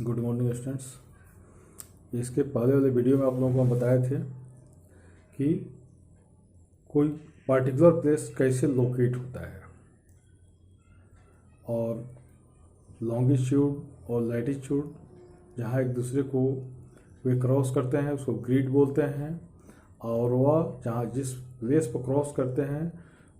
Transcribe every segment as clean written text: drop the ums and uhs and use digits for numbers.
Good morning students. इसके पहले वाले वीडियो में आप लोगों को हम बताए थे कि कोई पार्टिकुलर प्लेस कैसे लोकेट होता है और लॉन्गिट्यूड और लैटिट्यूड जहाँ एक दूसरे को वे क्रॉस करते हैं उसको ग्रिड बोलते हैं, और वह जहाँ जिस प्लेस पर क्रॉस करते हैं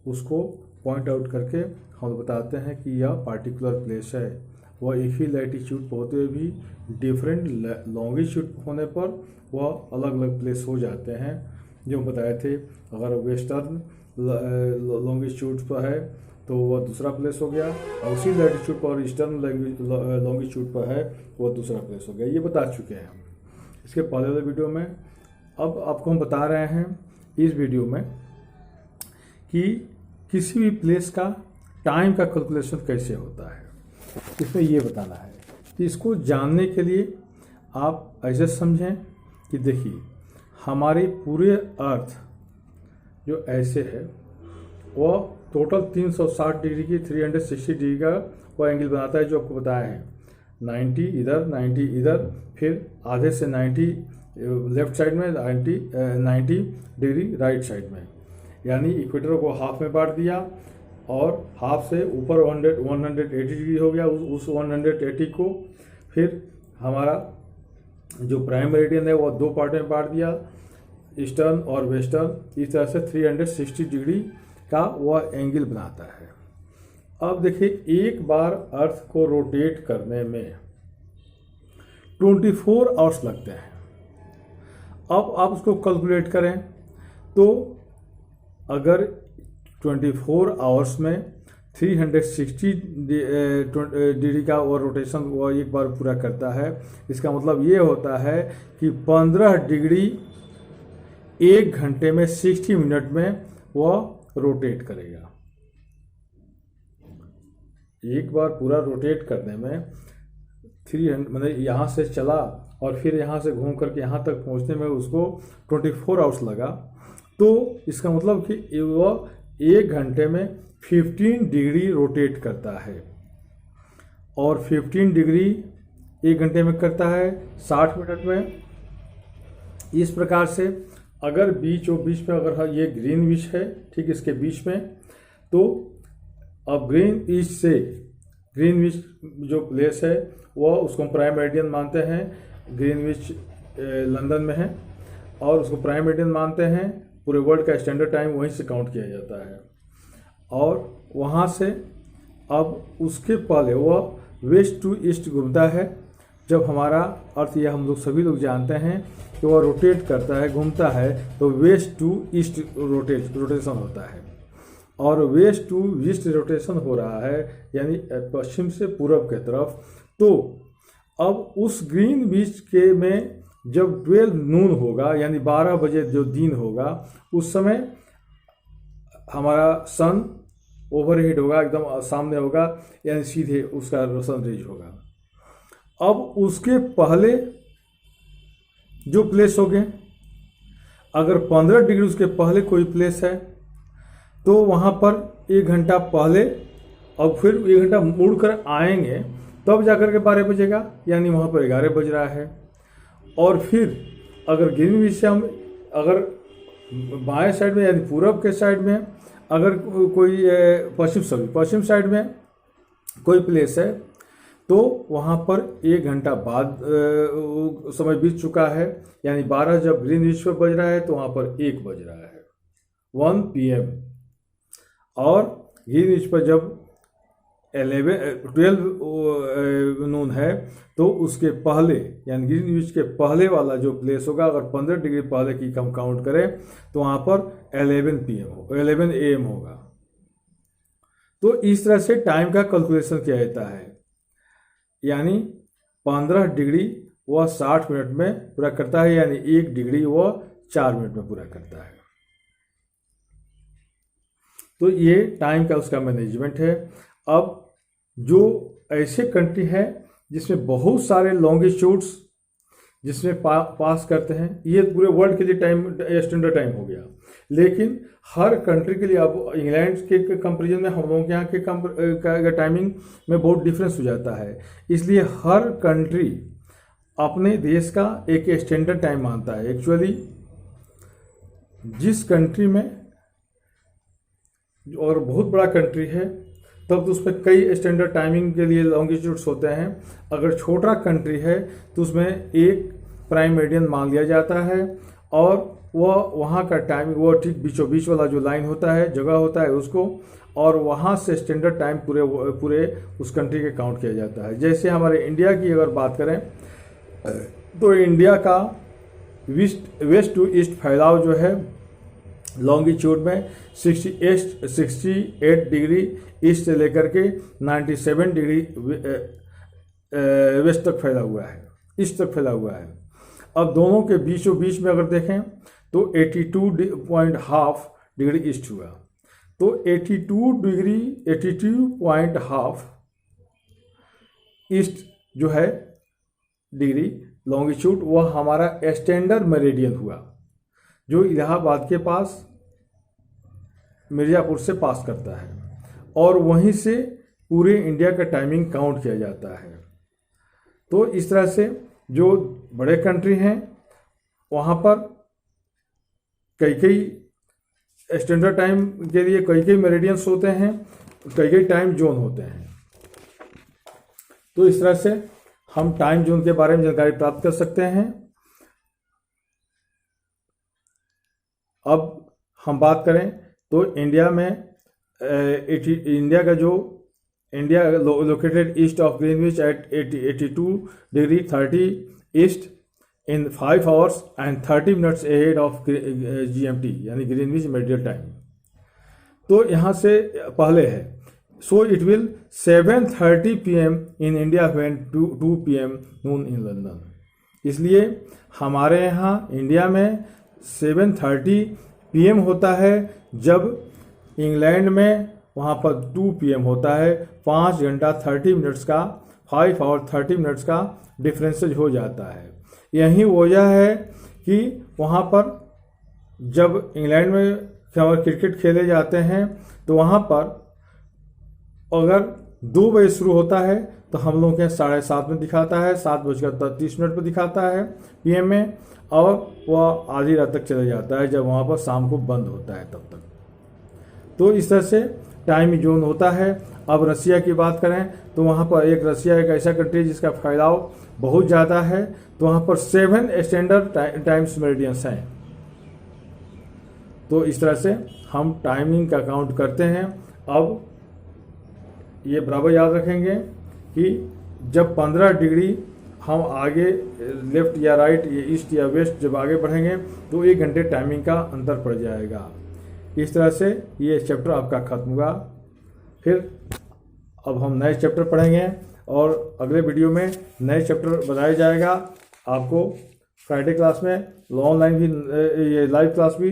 उसको पॉइंट आउट करके हम बताते हैं कि यह पार्टिकुलर प्लेस है। वह एक ही लैटिट्यूड पर होते हुए भी डिफरेंट लॉन्गिट्यूड होने पर वह अलग अलग प्लेस हो जाते हैं। जो हम बताए थे, अगर वेस्टर्न लॉन्गिट्यूड पर है तो वह दूसरा प्लेस हो गया, और उसी लैटिट्यूड पर ईस्टर्न लॉन्गिट्यूड पर है वह दूसरा प्लेस हो गया। ये बता चुके हैं हम इसके पहले वाले वीडियो में। अब आपको हम बता रहे हैं इस वीडियो में कि किसी भी प्लेस का टाइम का कैलकुलेशन कैसे होता है। इसमें ये बताना है कि इसको जानने के लिए आप ऐसे समझें कि देखिए, हमारे पूरे अर्थ जो ऐसे है वह टोटल 360 डिग्री की 360 डिग्री का वह एंगल बनाता है, जो आपको बताया है। 90 इधर, 90 इधर, फिर आधे से 90 लेफ्ट साइड में, 90 डिग्री राइट साइड में, यानी इक्वेटर को हाफ में बांट दिया और हाफ से ऊपर 180 डिग्री हो गया। उस 180 को फिर हमारा जो प्राइम मेरिडियन है वह दो पार्ट में बांट दिया, ईस्टर्न और वेस्टर्न। इस तरह से 360 डिग्री का वह एंगल बनाता है। अब देखिए, एक बार अर्थ को रोटेट करने में 24 आवर्स लगते हैं। अब आप उसको कैलकुलेट करें तो अगर 24 आवर्स में 360 डिग्री का वो रोटेशन वो एक बार पूरा करता है, इसका मतलब ये होता है कि 15 डिग्री 1 घंटे में 60 मिनट में वह रोटेट करेगा। एक बार पूरा रोटेट करने में 300 मतलब यहाँ से चला और फिर यहाँ से घूम करके यहाँ तक पहुँचने में उसको 24 आवर्स लगा। तो इसका मतलब कि वह 1 घंटे में 15 डिग्री रोटेट करता है, और 15 डिग्री 1 घंटे में करता है 60 मिनट में। इस प्रकार से अगर बीच में अगर ये ग्रीन विच है, ठीक इसके बीच में, तो अब ग्रीन विच जो प्लेस है वह उसको हम प्राइम मेरिडियन मानते हैं। ग्रीन विच लंदन में है और उसको प्राइम मेरिडियन मानते हैं। पूरे वर्ल्ड का स्टैंडर्ड टाइम वहीं से काउंट किया जाता है, और वहाँ से अब उसके पहले वह वेस्ट टू ईस्ट घूमता है। जब हमारा अर्थ यह हम लोग सभी लोग जानते हैं कि वह रोटेट करता है, घूमता है, तो वेस्ट टू ईस्ट रोटेशन होता है, और वेस्ट टू ईस्ट रोटेशन हो रहा है यानी पश्चिम से पूरब के तरफ। तो अब उस ग्रीन विच के में जब 12 नून होगा यानी 12 बजे जो दिन होगा, उस समय हमारा सन ओवरहेड होगा, एकदम सामने होगा, यानी सीधे उसका रोशन रेज होगा। अब उसके पहले जो प्लेस हो गए, अगर 15 डिग्री उसके पहले कोई प्लेस है तो वहाँ पर 1 घंटा पहले और फिर 1 घंटा मुड़ कर आएंगे, तब जाकर के 12 बजेगा, यानी वहाँ पर 11 बज रहा है। और फिर अगर ग्रीन विच से हम अगर बाएं साइड में यानी पूरब के साइड में अगर कोई पश्चिम साइड में कोई प्लेस है, तो वहाँ पर 1 घंटा बाद समय बीत चुका है, यानी 12 जब ग्रीन विच पर बज रहा है तो वहाँ पर 1 बज रहा है, 1 PM। और ग्रीन विच पर जब 12 नून है तो उसके पहले यानी ग्रीन विच के पहले वाला जो प्लेस होगा, अगर 15 डिग्री पहले की हम काउंट करें तो वहाँ पर 11 AM होगा। तो इस तरह से टाइम का कैलकुलेशन किया जाता है, यानी 15 डिग्री वह 60 मिनट में पूरा करता है, यानी 1 डिग्री वह 4 मिनट में पूरा करता है। तो ये टाइम का उसका मैनेजमेंट है। अब जो ऐसे कंट्री है जिसमें बहुत सारे लॉन्गिट्यूड्स जिसमें पास करते हैं, ये पूरे वर्ल्ड के लिए टाइम स्टैंडर्ड टाइम हो गया। लेकिन हर कंट्री के लिए, अब इंग्लैंड के कंपेरिजन में हम लोगों के यहाँ के टाइमिंग में बहुत डिफरेंस हो जाता है। इसलिए हर कंट्री अपने देश का एक स्टैंडर्ड टाइम मानता है। एक्चुअली जिस कंट्री में और बहुत बड़ा कंट्री है तब तो उसमें कई स्टैंडर्ड टाइमिंग के लिए लॉन्गिट्यूड्स होते हैं। अगर छोटा कंट्री है तो उसमें एक प्राइम मेरिडियन मान लिया जाता है और वह वहाँ का टाइमिंग वो ठीक बीचों बीच वाला जो लाइन होता है, जगह होता है उसको, और वहाँ से स्टैंडर्ड टाइम पूरे उस कंट्री के काउंट किया जाता है। जैसे हमारे इंडिया की अगर बात करें तो इंडिया का वेस्ट टू ईस्ट फैलाव जो है लॉन्गिट्यूड में 68 डिग्री ईस्ट से लेकर के 97 डिग्री वेस्ट तक फैला हुआ है, ईस्ट तक फैला हुआ है। अब दोनों के बीचों बीच में अगर देखें तो 82.5 डिग्री ईस्ट हुआ, तो 82.5 ईस्ट जो है डिग्री लॉन्गिट्यूड, वह हमारा स्टैंडर्ड मेरिडियन हुआ, जो इलाहाबाद के पास मिर्ज़ापुर से पास करता है और वहीं से पूरे इंडिया का टाइमिंग काउंट किया जाता है। तो इस तरह से जो बड़े कंट्री हैं वहाँ पर कई स्टैंडर्ड टाइम के लिए कई मेरिडियंस होते हैं, कई टाइम जोन होते हैं। तो इस तरह से हम टाइम जोन के बारे में जानकारी प्राप्त कर सकते हैं। अब हम बात करें तो इंडिया में India located east of Greenwich at 82 degree 30 east in 5 hours and 30 minutes ahead of GMT यानी ग्रीनविच मेरिडियन टाइम। तो यहाँ से पहले है, so it will 7:30 PM in India when 2 PM noon in London. इसलिए हमारे यहाँ इंडिया में 7:30 PM होता है, जब इंग्लैंड में वहाँ पर 2 PM होता है। 5 घंटा 30 मिनट्स का, 5 आवर 30 मिनट्स का डिफरेंसेज हो जाता है। यही वजह है कि वहाँ पर जब इंग्लैंड में क्रिकेट खेले जाते हैं तो वहाँ पर अगर 2 बजे शुरू होता है तो हम लोग के 7:30 में दिखाता है, 7:30 पर दिखाता है PM में, और वह आधी रात तक चले जाता है जब वहाँ पर शाम को बंद होता है तब तक। तो इस तरह से टाइम जोन होता है। अब रसिया की बात करें तो वहाँ पर रसिया एक ऐसा कंट्री है जिसका फैलाव बहुत ज़्यादा है, तो वहाँ पर 7 स्टैंडर्ड टाइम्स मेरिडियंस हैं। तो इस तरह से हम टाइमिंग का काउंट करते हैं। अब ये बराबर याद रखेंगे कि जब 15 डिग्री हम आगे लेफ्ट या राइट या ईस्ट या वेस्ट जब आगे बढ़ेंगे तो 1 घंटे टाइमिंग का अंतर पड़ जाएगा। इस तरह से ये चैप्टर आपका खत्म हुआ। फिर अब हम नए चैप्टर पढ़ेंगे और अगले वीडियो में नए चैप्टर बताया जाएगा आपको। फ्राइडे क्लास में ऑनलाइन भी ये लाइव क्लास भी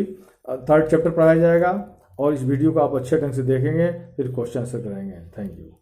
3rd चैप्टर पढ़ाया जाएगा और इस वीडियो को आप अच्छे ढंग से देखेंगे, फिर क्वेश्चन आंसर करेंगे। Thank you.